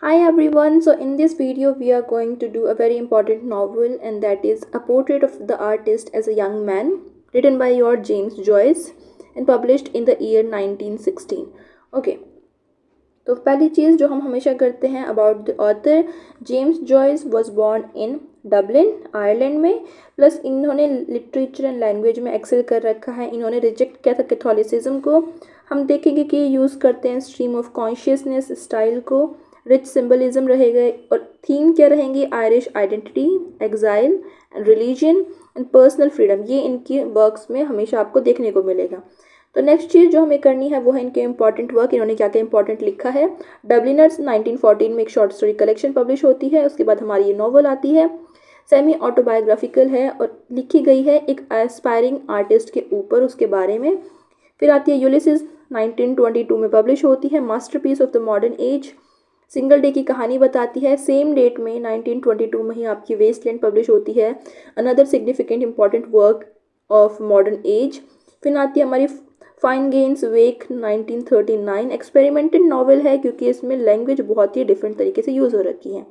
Hi everyone, so in this video we are going to do a very important novel, and that is A Portrait of the Artist as a Young Man, written by your James Joyce and published in the year 1916. Okay, तो पहली चीज़ जो हम हमेशा करते हैं about the author, James Joyce was born in Dublin Ireland में। Plus इन्होंने literature and language में एक्सेल कर रखा है। इन्होंने रिजेक्ट किया था कैथोलिसिज्म को। हम देखेंगे कि यूज़ करते हैं स्ट्रीम ऑफ कॉन्शियसनेस स्टाइल को, रिच सिंबलिज्म रहेगा और थीम क्या रहेंगी, Irish identity, exile and religion and personal freedom. ये इनकी वर्क्स में हमेशा आपको देखने को मिलेगा। तो नेक्स्ट चीज़ जो हमें करनी है वो है इनके इंपॉर्टेंट वर्क। इन्होंने क्या क्या इंपॉर्टेंट लिखा है। डबलिनर्स 1914 में एक शॉर्ट स्टोरी कलेक्शन पब्लिश होती है। उसके बाद हमारी ये नॉवल आती है, सेमी ऑटोबायोग्राफिकल है और लिखी गई है एक एस्पायरिंग आर्टिस्ट के ऊपर, उसके बारे में। फिर आती है यूलिसिस 1922 में पब्लिश होती है, masterpiece of the modern age. Single day की कहानी बताती है। सेम डेट में 1922 में ही आपकी वेस्टलैंड पब्लिश होती है, another significant important work of modern age. फिर आती है हमारी फाइन गेन्स वेक 1939, एक्सपेरिमेंटल नॉवल है क्योंकि इसमें लैंग्वेज बहुत ही डिफरेंट तरीके से यूज़ हो रखी है।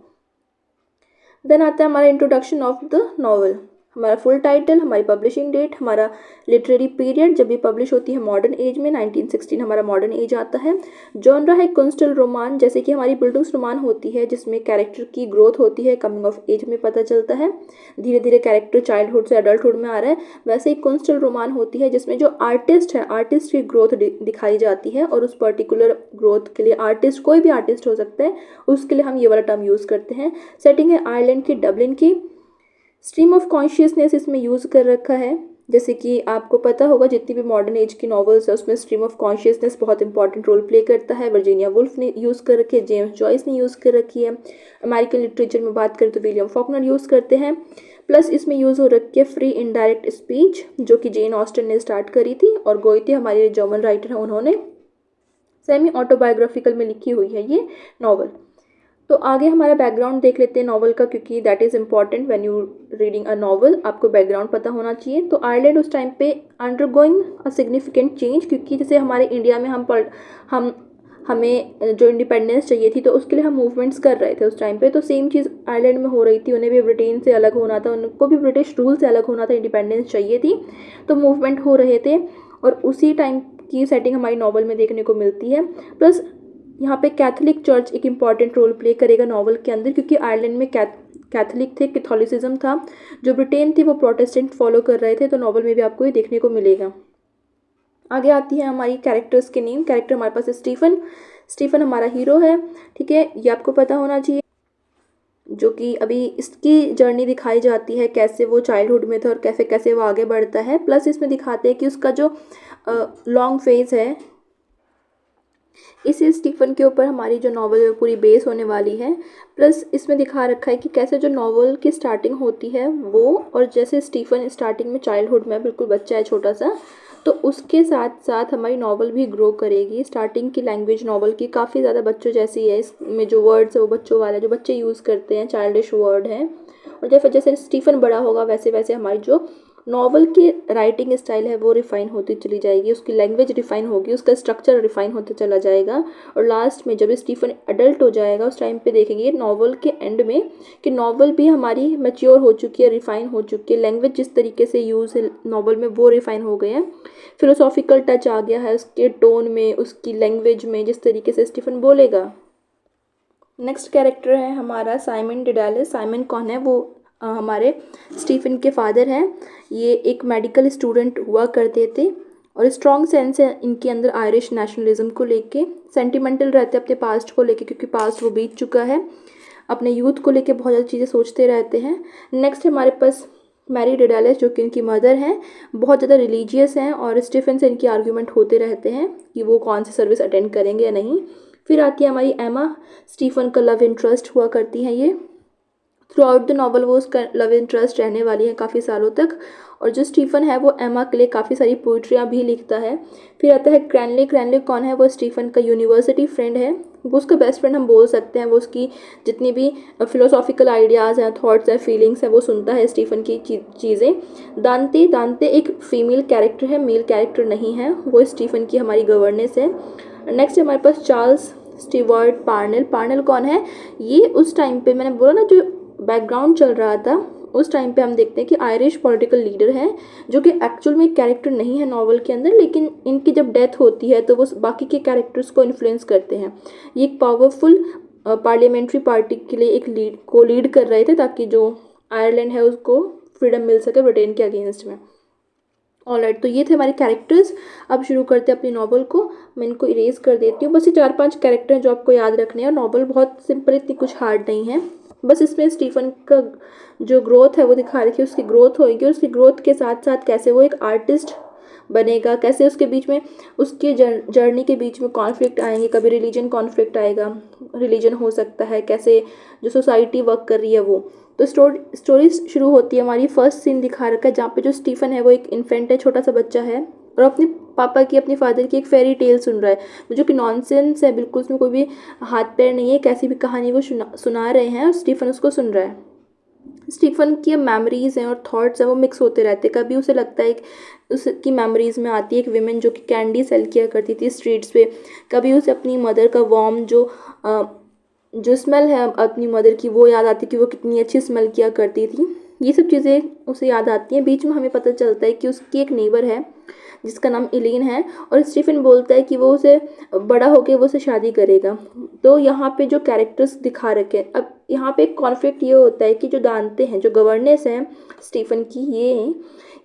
देन आता है हमारा इंट्रोडक्शन ऑफ द नॉवल, हमारा फुल टाइटल, हमारी पब्लिशिंग डेट, हमारा लिटरेरी पीरियड जब ये पब्लिश होती है मॉडर्न एज में 1916 हमारा मॉडर्न एज आता है। जॉनरा है कोस्टल रोमान, जैसे कि हमारी बिल्डुंग्स रोमान होती है जिसमें कैरेक्टर की ग्रोथ होती है, कमिंग ऑफ एज में पता चलता है, धीरे धीरे कैरेक्टर चाइल्डहुड से अडल्टहुड में आ रहा है। वैसे ही कोस्टल रोमान होती है जिसमें जो आर्टिस्ट है, आर्टिस्ट की ग्रोथ दिखाई जाती है और उस पर्टिकुलर ग्रोथ के लिए आर्टिस्ट, कोई भी आर्टिस्ट हो सकता है, उसके लिए हम ये वाला टर्म यूज़ करते हैं। सेटिंग है आयरलैंड की, डबलिन की। स्ट्रीम ऑफ कॉन्शियसनेस इसमें यूज़ कर रखा है। जैसे कि आपको पता होगा जितनी भी मॉडर्न एज की नॉवेल्स है उसमें स्ट्रीम ऑफ कॉन्शियसनेस बहुत इंपॉर्टेंट रोल प्ले करता है। वर्जीनिया वुल्फ ने यूज़ कर रखी है, जेम्स जॉयस ने यूज़ कर रखी है। अमेरिकन लिटरेचर में बात करें तो विलियम फॉकनर यूज़ करते हैं। प्लस इसमें यूज़ हो रखी है फ्री इनडायरेक्ट स्पीच, जो कि जेन ऑस्टन ने स्टार्ट करी थी और गोइते हमारे जर्मन राइटर हैं उन्होंने। सेमी ऑटोबायोग्राफिकल में लिखी हुई है ये नॉवल। तो आगे हमारा बैकग्राउंड देख लेते हैं नॉवल का, क्योंकि that is important when you reading a novel, आपको बैकग्राउंड पता होना चाहिए। तो आयरलैंड उस टाइम पे अंडरगोइंग अ सिग्निफिकेंट चेंज, क्योंकि जैसे हमारे इंडिया में हम हमें जो इंडिपेंडेंस चाहिए थी तो उसके लिए हम मूवमेंट्स कर रहे थे उस टाइम पे, तो सेम चीज़ आयरलैंड में हो रही थी। उन्हें भी ब्रिटेन से अलग होना था, उनको भी ब्रिटिश रूल से अलग होना था, इंडिपेंडेंस चाहिए थी, तो मूवमेंट हो रहे थे और उसी टाइम की सेटिंग हमारी नॉवल में देखने को मिलती है। प्लस यहाँ पे कैथोलिक चर्च एक इम्पॉर्टेंट रोल प्ले करेगा नॉवल के अंदर, क्योंकि आयरलैंड में कैथोलिक थे, कैथोलिसिज्म था। जो ब्रिटेन थी वो प्रोटेस्टेंट फॉलो कर रहे थे, तो नॉवल में भी आपको ये देखने को मिलेगा। आगे आती है हमारी कैरेक्टर्स के नेम। कैरेक्टर हमारे पास है स्टीफन। स्टीफन हमारा हीरो है, ठीक है, ये आपको पता होना चाहिए। जो कि अभी इसकी जर्नी दिखाई जाती है, कैसे वो चाइल्डहुड में था और कैसे कैसे वो आगे बढ़ता है। प्लस इसमें दिखाते हैं कि उसका जो लॉन्ग फेज है, इस स्टीफन के ऊपर हमारी जो नॉवल है पूरी बेस होने वाली है। प्लस इसमें दिखा रखा है कि कैसे जो नॉवल की स्टार्टिंग होती है वो, और जैसे स्टीफन स्टार्टिंग में चाइल्डहुड में बिल्कुल बच्चा है छोटा सा, तो उसके साथ साथ हमारी नॉवल भी ग्रो करेगी। स्टार्टिंग की लैंग्वेज नॉवल की काफ़ी ज़्यादा बच्चों जैसी है, इसमें जो वर्ड्स है वो बच्चों वाले जो बच्चे यूज़ करते हैं, चाइल्डिश वर्ड हैं। और जैसे जैसे स्टीफन बड़ा होगा वैसे वैसे हमारी जो नॉवल की राइटिंग स्टाइल है वो रिफ़ाइन होती चली जाएगी, उसकी लैंग्वेज रिफ़ाइन होगी, उसका स्ट्रक्चर रिफ़ाइन होते चला जाएगा। और लास्ट में जब स्टीफन अडल्ट हो जाएगा उस टाइम पे देखेंगे नॉवल के एंड में कि नॉवल भी हमारी मैच्योर हो चुकी है, रिफ़ाइन हो चुकी है, लैंग्वेज जिस तरीके से यूज़ है नॉवल में वो रिफ़ाइन हो गए हैं। फिलोसॉफिकल टच आ गया है उसके टोन में, उसकी लैंग्वेज में, जिस तरीके से स्टीफन बोलेगा। नेक्स्ट कैरेक्टर है हमारा साइमन डिडालिस। साइमन कौन है? वो हमारे स्टीफन के फादर हैं। ये एक मेडिकल स्टूडेंट हुआ करते थे और स्ट्रॉन्ग सेंस है इनके अंदर आयरिश नेशनलिज्म को लेके। सेंटिमेंटल रहते हैं अपने पास्ट को लेके, क्योंकि पास्ट वो बीत चुका है। अपने यूथ को लेके बहुत ज़्यादा चीज़ें सोचते रहते हैं। नेक्स्ट हमारे पास मैरी डिडालिस, जो कि इनकी मदर हैं, बहुत ज़्यादा रिलीजियस हैं और स्टीफन से इनकी आर्ग्यूमेंट होते रहते हैं कि वो कौन सी सर्विस अटेंड करेंगे या नहीं। फिर आती है हमारी एमा, स्टीफन का लव इंटरेस्ट हुआ करती हैं ये। थ्रू आउट द नॉवल वो उसका लव इंटरेस्ट रहने वाली है काफ़ी सालों तक। और जो स्टीफन है वो एमा के लिए काफ़ी सारी पोइट्रियाँ भी लिखता है। फिर आता है क्रैनले। क्रैनले कौन है? वो स्टीफन का यूनिवर्सिटी फ्रेंड है, वो उसका बेस्ट फ्रेंड हम बोल सकते हैं। वो उसकी जितनी भी फिलोसॉफिकल आइडियाज़ हैं, थॉट्स हैं, फीलिंग्स हैं, वो सुनता है स्टीफन की चीज़ें। दांते। दांते एक फीमेल कैरेक्टर है, मेल कैरेक्टर नहीं है, वो स्टीफन की हमारी गवर्नेंस है। नेक्स्ट हमारे पास चार्ल्स। Stewart Parnell. पार्नेल कौन है? ये उस टाइम पे मैंने बोला ना जो बैकग्राउंड चल रहा था उस टाइम पे हम देखते हैं कि आयरिश पॉलिटिकल लीडर हैं जो कि एक्चुअल में एक कैरेक्टर नहीं है नॉवल के अंदर, लेकिन इनकी जब डेथ होती है तो वो बाकी के कैरेक्टर्स को इन्फ्लुएंस करते हैं। ये एक पावरफुल पार्लियामेंट्री पार्टी के लिए एक लीड कर रहे थे ताकि जो आयरलैंड है उसको फ्रीडम मिल सके ब्रिटेन के अगेंस्ट में। ऑलराइट, तो ये थे हमारे कैरेक्टर्स। अब शुरू करते हैं अपनी नॉवल को। मैं इनको इरेज कर देती हूँ। बस ये 4-5 कैरेक्टर हैं जो आपको याद रखने हैं। और नॉवल बहुत सिंपल, इतनी कुछ हार्ड नहीं है। बस इसमें स्टीफन का जो ग्रोथ है वो दिखा रखी है, उसकी ग्रोथ होगी और उसकी ग्रोथ के साथ साथ कैसे वो एक आर्टिस्ट बनेगा, कैसे उसके बीच में उसके जर्नी के बीच में कॉन्फ्लिक्ट आएंगे। कभी रिलीजन कॉन्फ्लिक्ट आएगा, रिलीजन हो सकता है, कैसे जो सोसाइटी वर्क कर रही है वो। तो स्टोरी शुरू होती है, हमारी फर्स्ट सीन दिखा रखा है जहाँ पे जो स्टीफन है वो एक इन्फेंट है, छोटा सा बच्चा है और अपने पापा की, अपने फादर की एक फेरी टेल सुन रहा है जो कि नॉनसेंस है बिल्कुल, उसमें कोई भी हाथ पैर नहीं है, कैसी भी कहानी वो सुना रहे हैं और स्टीफन उसको सुन रहा है। स्टीफन की मेमोरीज हैं और थॉट्स हैं वो मिक्स होते रहते हैं। कभी उसे लगता है उसकी मेमोरीज में आती है एक विमेन जो कि कैंडी सेल किया करती थी स्ट्रीट्स पे। कभी उसे अपनी मदर का वार्म जो स्मेल है अपनी मदर की वो याद आती कि वो कितनी अच्छी स्मेल किया करती थी। ये सब चीज़ें उसे याद आती हैं। बीच में हमें पता चलता है कि उसकी एक नेबर है जिसका नाम एलिन है और स्टीफन बोलता है कि वो उसे बड़ा होकर वो उसे शादी करेगा। तो यहाँ पे जो कैरेक्टर्स दिखा रखे हैं, अब यहाँ पे एक कॉन्फ्लिक्ट ये होता है कि जो दानते हैं, जो गवर्नेंस हैं स्टीफन की,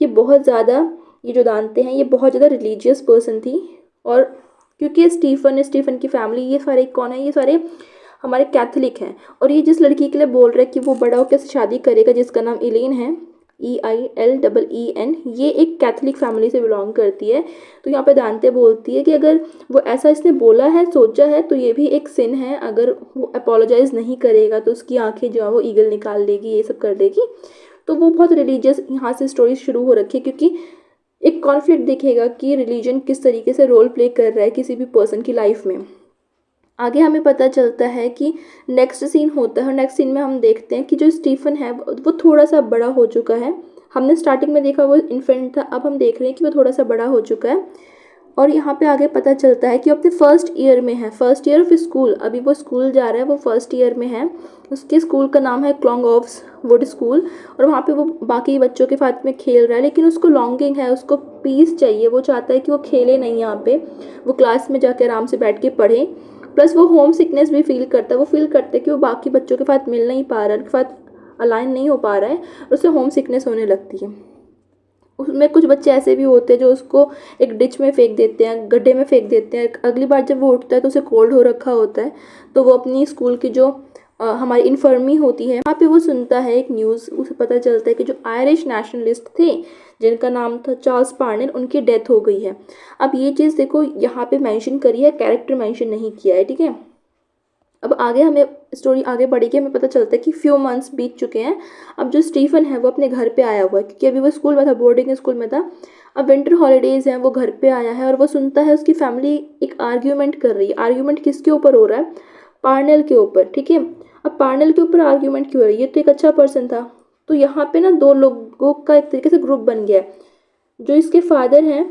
ये बहुत ज़्यादा, ये जो दानते हैं ये बहुत ज़्यादा रिलीजियस पर्सन थी। और क्योंकि स्टीफन की फैमिली, ये सारे कौन है, ये सारे हमारे कैथोलिक हैं। और ये जिस लड़की के लिए बोल रहे हैं कि वो बड़ा होकर शादी करेगा जिसका नाम एलिन है, EILEEN, ये एक कैथोलिक फैमिली से बिलोंग करती है। तो यहाँ पे दांते बोलती है कि अगर वो ऐसा इसने बोला है, सोचा है, तो ये भी एक सिन है। अगर वो अपोलोजाइज नहीं करेगा तो उसकी आंखें जो है वो ईगल निकाल देगी, ये सब कर देगी। तो वो बहुत रिलीजियस यहाँ से स्टोरी शुरू हो रखी है क्योंकि एक कॉन्फ्लिक्ट दिखेगा कि रिलीजन किस तरीके से रोल प्ले कर रहा है किसी भी पर्सन की लाइफ में। आगे हमें पता चलता है कि नेक्स्ट सीन होता है और नेक्स्ट सीन में हम देखते हैं कि जो स्टीफन है वो थोड़ा सा बड़ा हो चुका है। हमने स्टार्टिंग में देखा वो इन्फेंट था, अब हम देख रहे हैं कि वो थोड़ा सा बड़ा हो चुका है। और यहाँ पे आगे पता चलता है कि वो अपने फर्स्ट ईयर में है, फर्स्ट ईयर ऑफ स्कूल। अभी वो स्कूल जा रहा है, वो फर्स्ट ईयर में है। उसके स्कूल का नाम है क्लॉन्गऑफ्स वुड स्कूल और वहाँ पे वो बाकी बच्चों के साथ में खेल रहा है। लेकिन उसको लॉन्गिंग है, उसको पीस चाहिए, वो चाहता है कि वो खेले नहीं यहाँ पे, वो क्लास में जाके आराम से बैठ के पढ़े। प्लस वो होम सिकनेस भी फील करता है, वो फील करता है कि वो बाकी बच्चों के साथ मिल नहीं पा रहा है, उनके साथ अलाइन नहीं हो पा रहा है और उसे होम सिकनेस होने लगती है। उसमें कुछ बच्चे ऐसे भी होते हैं जो उसको एक डिच में फेंक देते हैं, गड्ढे में फेंक देते हैं। अगली बार जब वो उठता है तो उसे कोल्ड हो रखा होता है, तो वो अपनी स्कूल की जो हमारी इन्फर्मी होती है वहाँ पे वो सुनता है एक न्यूज़। उसे पता चलता है कि जो आयरिश नेशनलिस्ट थे जिनका नाम था चार्ल्स पार्नेल, उनकी डेथ हो गई है। अब ये चीज़ देखो यहाँ पे मेंशन करी है, कैरेक्टर मेंशन नहीं किया है, ठीक है। अब आगे हमें स्टोरी आगे बढ़ेगी, हमें पता चलता है कि फ्यू मंथ्स बीत चुके हैं। अब जो स्टीफन है वो अपने घर पे आया हुआ है क्योंकि अभी वो स्कूल में था, बोर्डिंग स्कूल में था। अब विंटर हॉलीडेज़ हैं, वो घर पे आया है और वो सुनता है उसकी फैमिली एक आर्ग्यूमेंट कर रही है। आर्ग्यूमेंट किसके ऊपर हो रहा है? पार्नेल के ऊपर, ठीक है। अब पार्नेल के ऊपर आर्ग्यूमेंट क्यों हो रही है? ये तो एक अच्छा पर्सन था। तो यहाँ पे ना दो लोगों का एक तरीके से ग्रुप बन गया है। जो इसके फादर हैं,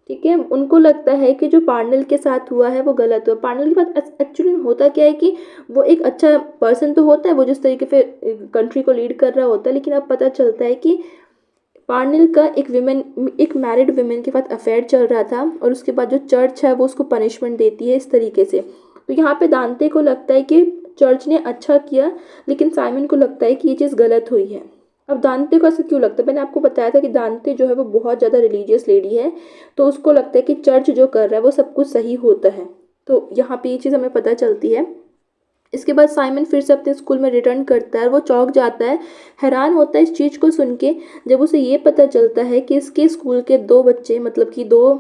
ठीक है, उनको लगता है कि जो पार्नेल के साथ हुआ है वो गलत हुआ। पार्नेल के साथ एक्चुअली होता क्या है कि वो एक अच्छा पर्सन तो होता है, वो जिस तरीके से कंट्री को लीड कर रहा होता है, लेकिन अब पता चलता है कि पार्नेल का एक मैरिड विमेन के साथ अफेयर चल रहा था और उसके बाद जो चर्च है वो उसको पनिशमेंट देती है इस तरीके से। तो यहाँ पे दांते को लगता है कि चर्च ने अच्छा किया, लेकिन साइमन को लगता है कि ये चीज़ गलत हुई है। अब दांते को ऐसा क्यों लगता है? मैंने आपको बताया था कि दांते जो है वो बहुत ज़्यादा रिलीजियस लेडी है, तो उसको लगता है कि चर्च जो कर रहा है वो सब कुछ सही होता है। तो यहाँ पे ये चीज़ हमें पता चलती है। इसके बाद साइमन फिर से अपने स्कूल में रिटर्न करता है और वो चौंक जाता है, हैरान होता है इस चीज़ को सुन के, जब उसे ये पता चलता है कि इसके स्कूल के 2 बच्चे, मतलब कि 2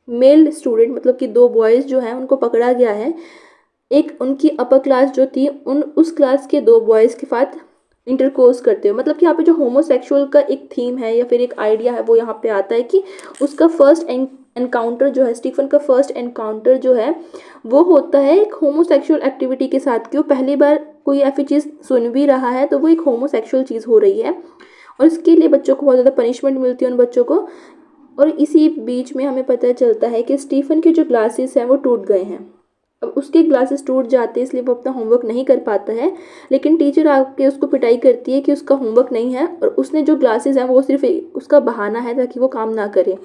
मेल स्टूडेंट, मतलब कि 2 बॉयज़ जो हैं उनको पकड़ा गया है। एक उनकी अपर क्लास जो थी उस क्लास के 2 बॉयज़ के साथ इंटरकोर्स करते हो। मतलब कि यहाँ पे जो होमोसेक्सुअल का एक थीम है या फिर एक आइडिया है वो यहाँ पे आता है कि उसका फर्स्ट एनकाउंटर जो है, स्टीफन का फर्स्ट एनकाउंटर जो है वो होता है एक होमोसेक्सुअल एक्टिविटी के साथ। कि वो पहली बार कोई ऐसी चीज़ सुन भी रहा है तो वो एक होमोसेक्सुअल चीज़ हो रही है और इसके लिए बच्चों को बहुत ज़्यादा पनिशमेंट मिलती है उन बच्चों को। और इसी बीच में हमें पता चलता है कि स्टीफन के जो ग्लासेस हैं वो टूट गए हैं। अब उसके ग्लासेस टूट जाते हैं, इसलिए वो अपना होमवर्क नहीं कर पाता है। लेकिन टीचर आके उसको पिटाई करती है कि उसका होमवर्क नहीं है और उसने जो ग्लासेस हैं वो सिर्फ उसका बहाना है ताकि वो काम ना करे।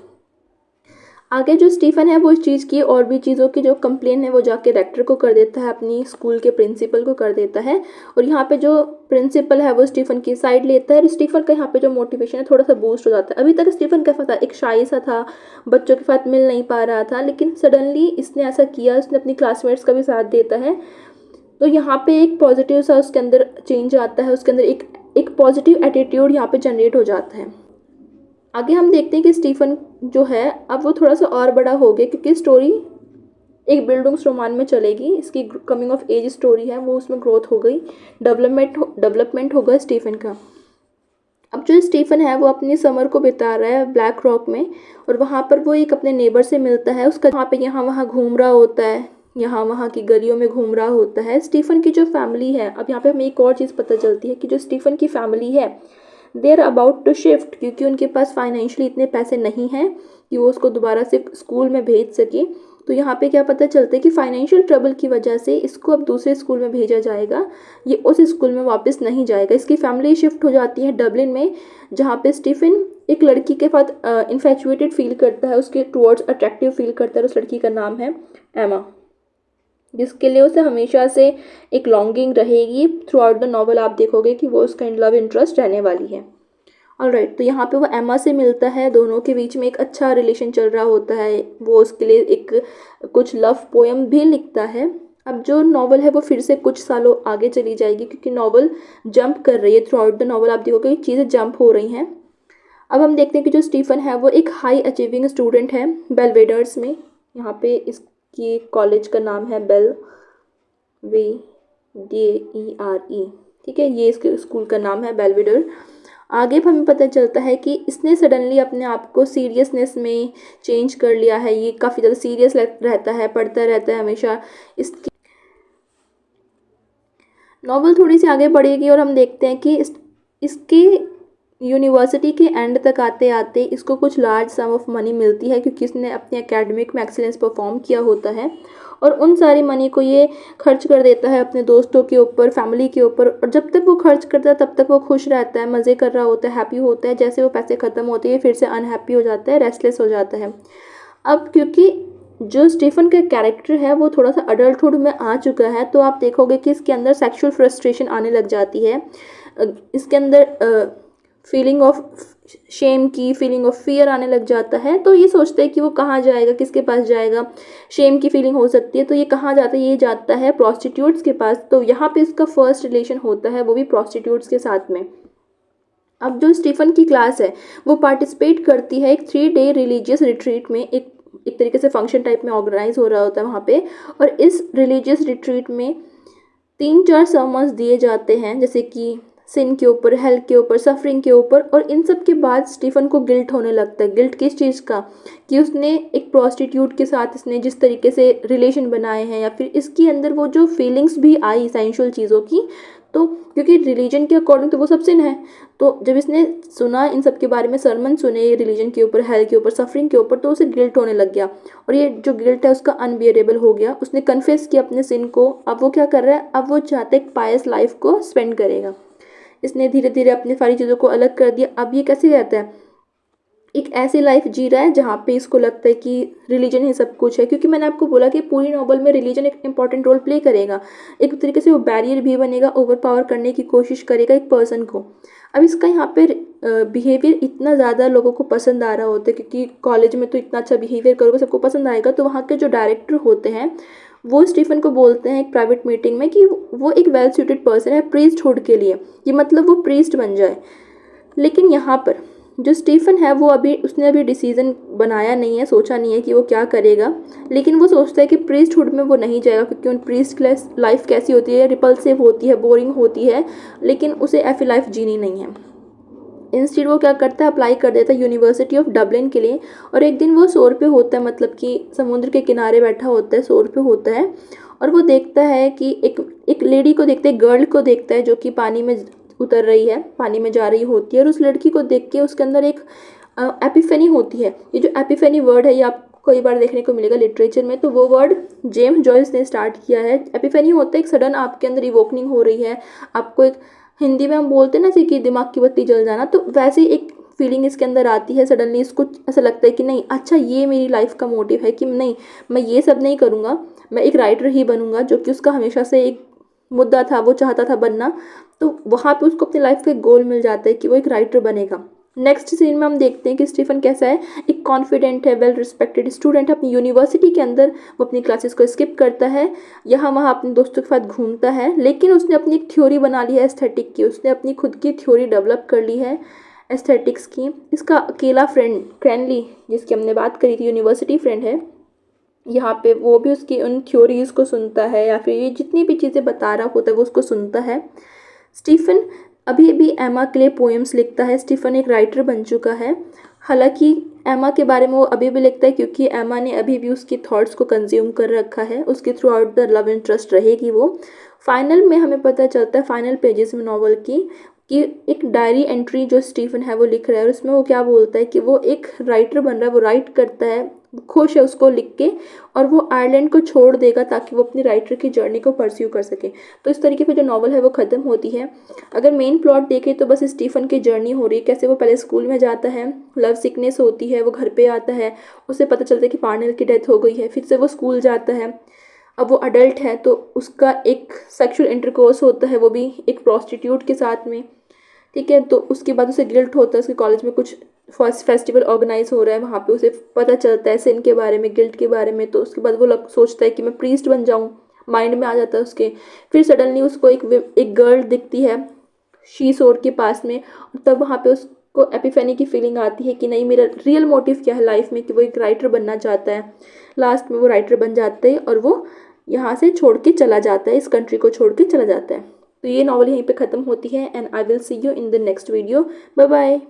आगे जो स्टीफन है वो इस चीज़ की और भी चीज़ों की जो कंप्लेन है वो जाके रेक्टर को कर देता है, अपनी स्कूल के प्रिंसिपल को कर देता है। और यहाँ पे जो प्रिंसिपल है वो स्टीफन की साइड लेता है और स्टीफन का यहाँ पे जो मोटिवेशन है थोड़ा सा बूस्ट हो जाता है। अभी तक स्टीफन कैसा था, एक शाई सा था, बच्चों के साथ मिल नहीं पा रहा था, लेकिन सडनली इसने ऐसा किया, उसने अपनी क्लासमेट्स का भी साथ देता है। तो यहाँ पे एक पॉजिटिव सा उसके अंदर चेंज आता है, उसके अंदर एक पॉजिटिव एटीट्यूड यहाँ पे जनरेट हो जाता है। आगे हम देखते हैं कि स्टीफन जो है अब वो थोड़ा सा और बड़ा हो गया, क्योंकि स्टोरी एक बिल्डुंग्स रोमान में चलेगी, इसकी कमिंग ऑफ एज स्टोरी है, वो उसमें ग्रोथ हो गई, डेवलपमेंट होगा स्टीफन का। अब जो स्टीफन है वो अपनी समर को बिता रहा है ब्लैक रॉक में, और वहाँ पर वो एक अपने नेबर से मिलता है। उसका वहाँ पे यहाँ वहाँ घूम रहा होता है, यहाँ वहाँ की गलियों में घूम रहा होता है। स्टीफन की जो फैमिली है, अब यहाँ पे हमें एक और चीज़ पता चलती है कि जो स्टीफन की फैमिली है they are about to shift, क्योंकि उनके पास फाइनेंशियली इतने पैसे नहीं हैं कि वो उसको दोबारा से स्कूल में भेज सके। तो यहाँ पे क्या पता चलता है कि फाइनेंशियल ट्रबल की वजह से इसको अब दूसरे स्कूल में भेजा जाएगा, ये उस स्कूल में वापस नहीं जाएगा। इसकी फैमिली शिफ्ट हो जाती है डबलिन में, जहाँ पे स्टीफन एक लड़की के साथ इन्फेचुएटेड फील करता है, उसके टुवर्ड्स अट्रैक्टिव फील करता है। उस लड़की का नाम है एमा, जिसके लिए उसे हमेशा से एक लॉन्गिंग रहेगी। थ्रू आउट द नॉवल आप देखोगे कि वो उसका इन लव इंटरेस्ट रहने वाली है। ऑलराइट, तो यहाँ पे वो एमा से मिलता है, दोनों के बीच में एक अच्छा रिलेशन चल रहा होता है। वो उसके लिए एक कुछ लव पोएम भी लिखता है। अब जो नॉवल है वो फिर से कुछ सालों आगे चली जाएगी, क्योंकि नॉवल जंप कर रही है। थ्रू आउट द नॉवल आप देखोगे चीज़ें जंप हो रही हैं। अब हम देखते हैं कि जो स्टीफन है वो एक हाई अचीविंग स्टूडेंट है बेलवेडर्स में। यहाँ पे इसकी कॉलेज का नाम है BELVEDERE, ठीक है, ये इसके स्कूल का नाम है बेलवेडर। आगे हमें पता चलता है कि इसने सडनली अपने आप को सीरियसनेस में चेंज कर लिया है। ये काफ़ी ज़्यादा सीरियस रहता है, पढ़ता रहता है हमेशा। इसकी नॉवल थोड़ी सी आगे बढ़ेगी और हम देखते हैं कि इसके यूनिवर्सिटी के एंड तक आते आते इसको कुछ लार्ज सम ऑफ मनी मिलती है, क्योंकि इसने अपने एकेडमिक में एक्सीलेंस परफॉर्म किया होता है। और उन सारी मनी को ये खर्च कर देता है अपने दोस्तों के ऊपर, फैमिली के ऊपर। और जब तक वो खर्च करता है तब तक वो खुश रहता है, मज़े कर रहा होता है, हैप्पी होता है। जैसे वो पैसे ख़त्म होते हैं फिर से अनहैप्पी हो जाता है, रेस्टलेस हो जाता है। अब क्योंकि जो स्टीफन का कैरेक्टर है वो थोड़ा सा अडल्टहुड में आ चुका है, तो आप देखोगे कि इसके अंदर सेक्सुअल फ्रस्ट्रेशन आने लग जाती है। इसके अंदर फीलिंग ऑफ शेम की, फीलिंग ऑफ फियर आने लग जाता है। तो ये सोचता है कि वो कहाँ जाएगा, किसके पास जाएगा। शेम की फीलिंग हो सकती है, तो ये कहाँ जाता है, ये जाता है प्रॉस्टिट्यूट्स के पास। तो यहाँ पे इसका फर्स्ट रिलेशन होता है, वो भी प्रॉस्टिट्यूट्स के साथ में। अब जो स्टीफन की क्लास है वो पार्टिसिपेट करती है एक 3 डे रिलीजियस रिट्रीट में। एक तरीके से फंक्शन टाइप में ऑर्गेनाइज हो रहा होता है वहाँ पे। और इस रिलीजियस रिट्रीट में 3-4 सर्मन्स दिए जाते हैं, जैसे कि सिन के ऊपर, हेल्थ के ऊपर, सफरिंग के ऊपर। और इन सब के बाद स्टीफन को गिल्ट होने लगता है। गिल्ट किस चीज़ का, कि उसने एक प्रोस्टिट्यूट के साथ इसने जिस तरीके से रिलेशन बनाए हैं, या फिर इसके अंदर वो जो फीलिंग्स भी आई सेंशुअल चीज़ों की। तो क्योंकि रिलीजन के अकॉर्डिंग तो वो सब सिन है, तो जब इसने सुना इन सब के बारे में, सरमन सुने रिलीजन के ऊपर, हेल्थ के ऊपर, सफरिंग के ऊपर, तो उसे गिल्ट होने लग गया। और ये जो गिल्ट है उसका अनबियरेबल हो गया। उसने कन्फेस किया अपने सिन को। अब वो क्या कर रहा है, अब वो चाहते एक पायस लाइफ को स्पेंड करेगा। इसने धीरे धीरे अपनी सारी चीज़ों को अलग कर दिया। अब ये कैसे रहता है, एक ऐसी लाइफ जी रहा है जहाँ पे इसको लगता है कि रिलीजन ही सब कुछ है। क्योंकि मैंने आपको बोला कि पूरी नॉवल में रिलीजन एक इंपॉर्टेंट रोल प्ले करेगा। एक तरीके से वो बैरियर भी बनेगा, ओवर पावर करने की कोशिश करेगा एक पर्सन को। अब इसका यहाँ पे बिहेवियर इतना ज़्यादा लोगों को पसंद आ रहा होता है, क्योंकि कॉलेज में तो इतना अच्छा बिहेवियर करोगे सबको पसंद आएगा। तो वहाँ के जो डायरेक्टर होते हैं वो स्टीफन को बोलते हैं एक प्राइवेट मीटिंग में कि वो एक वेल सूटेड पर्सन है प्रीस्टहुड के लिए, कि मतलब वो प्रीस्ट बन जाए। लेकिन यहाँ पर जो स्टीफन है वो उसने अभी डिसीजन बनाया नहीं है, सोचा नहीं है कि वो क्या करेगा। लेकिन वो सोचता है कि प्रीस्टहुड में वो नहीं जाएगा, क्योंकि उन प्रीस्ट लाइफ कैसी होती है, रिपल्सिव होती है, बोरिंग होती है। लेकिन उसे ऐसी लाइफ जीनी नहीं है। इंस्टीट्यूट वो क्या करता है, अप्लाई कर देता है यूनिवर्सिटी ऑफ डबलिन के लिए। और एक दिन वो सोर पे होता है, मतलब कि समुद्र के किनारे बैठा होता है, सोर पे होता है। और वो देखता है कि एक लेडी को देखता है, गर्ल को देखता है जो कि पानी में उतर रही है, पानी में जा रही होती है। और उस लड़की को देख के उसके अंदर एक एपिफेनी होती है। ये जो एपिफेनी वर्ड है ये आप कई बार देखने को मिलेगा लिटरेचर में। तो वो वर्ड जेम्स जॉयस ने स्टार्ट किया है। एपिफेनी होता है एक सडन आपके अंदर इवोकनिंग हो रही है, आपको एक, हिंदी में हम बोलते हैं ना कि दिमाग की बत्ती जल जाना, तो वैसे ही एक फीलिंग इसके अंदर आती है। सडनली इसको ऐसा लगता है कि नहीं, अच्छा ये मेरी लाइफ का मोटिव है कि नहीं, मैं ये सब नहीं करूँगा, मैं एक राइटर ही बनूंगा, जो कि उसका हमेशा से एक मुद्दा था, वो चाहता था बनना। तो वहाँ पे उसको अपनी लाइफ का एक गोल मिल जाता है कि वो एक राइटर बनेगा। नेक्स्ट सीन में हम देखते हैं कि स्टीफन कैसा है, एक कॉन्फिडेंट है, वेल रिस्पेक्टेड स्टूडेंट है अपनी यूनिवर्सिटी के अंदर। वो अपनी क्लासेस को स्किप करता है, यहाँ वहाँ अपने दोस्तों के साथ घूमता है, लेकिन उसने अपनी एक थ्योरी बना ली है एस्थेटिक की, उसने अपनी खुद की थ्योरी डेवलप कर ली है एस्थेटिक्स की। इसका अकेला फ्रेंड क्रैनली, जिसकी हमने बात करी थी, यूनिवर्सिटी फ्रेंड है, यहाँ पे वो भी उसकी उन थ्योरीज को सुनता है, या फिर ये जितनी भी चीज़ें बता रहा होता है वो उसको सुनता है। स्टीफन अभी भी एमा के लिए पोएम्स लिखता है। स्टीफन एक राइटर बन चुका है। हालांकि एमा के बारे में वो अभी भी लिखता है, क्योंकि एमा ने अभी भी उसकी थॉट्स को कंज्यूम कर रखा है, उसके through out the love interest रहेगी वो। फाइनल में हमें पता चलता है, फाइनल पेजेस में नॉवल की, कि एक डायरी एंट्री जो स्टीफन है वो लिख रहा है, और उसमें वो क्या बोलता है कि वो एक राइटर बन रहा है, वो राइट करता है, खुश है उसको लिख के, और वो आयरलैंड को छोड़ देगा ताकि वो अपनी राइटर की जर्नी को परस्यू कर सके। तो इस तरीके से जो नॉवल है वो ख़त्म होती है। अगर मेन प्लॉट देखें तो बस स्टीफन की जर्नी हो रही है, कैसे वो पहले स्कूल में जाता है, लव सिकनेस होती है, वो घर पे आता है, उसे पता चलता है कि पार्टनर की डेथ हो गई है, फिर से वो स्कूल जाता है, अब वो अडल्ट है तो उसका एक सेक्सुअल इंटरकोर्स होता है, वो भी एक प्रोस्टिट्यूट के साथ में, ठीक है। तो उसके बाद उसे गिल्ट होता है, उसके कॉलेज में कुछ फर्स्ट फेस्टिवल ऑर्गेनाइज हो रहा है, वहाँ पे उसे पता चलता है सिन के बारे में, गिल्ट के बारे में। तो उसके बाद वो सोचता है कि मैं प्रीस्ट बन जाऊँ, माइंड में आ जाता है उसके। फिर सडनली उसको एक गर्ल दिखती है शी शोर के पास में, और तब वहाँ पे उसको एपिफेनी की फीलिंग आती है कि नहीं, मेरा रियल मोटिव क्या है लाइफ में, कि वो एक राइटर बनना चाहता है। लास्ट में वो राइटर बन जाता है और वो यहाँ से छोड़ के चला जाता है, इस कंट्री को छोड़ के चला जाता है। तो ये नॉवल यहीं पे ख़त्म होती है, and I will see you in the next video. Bye bye.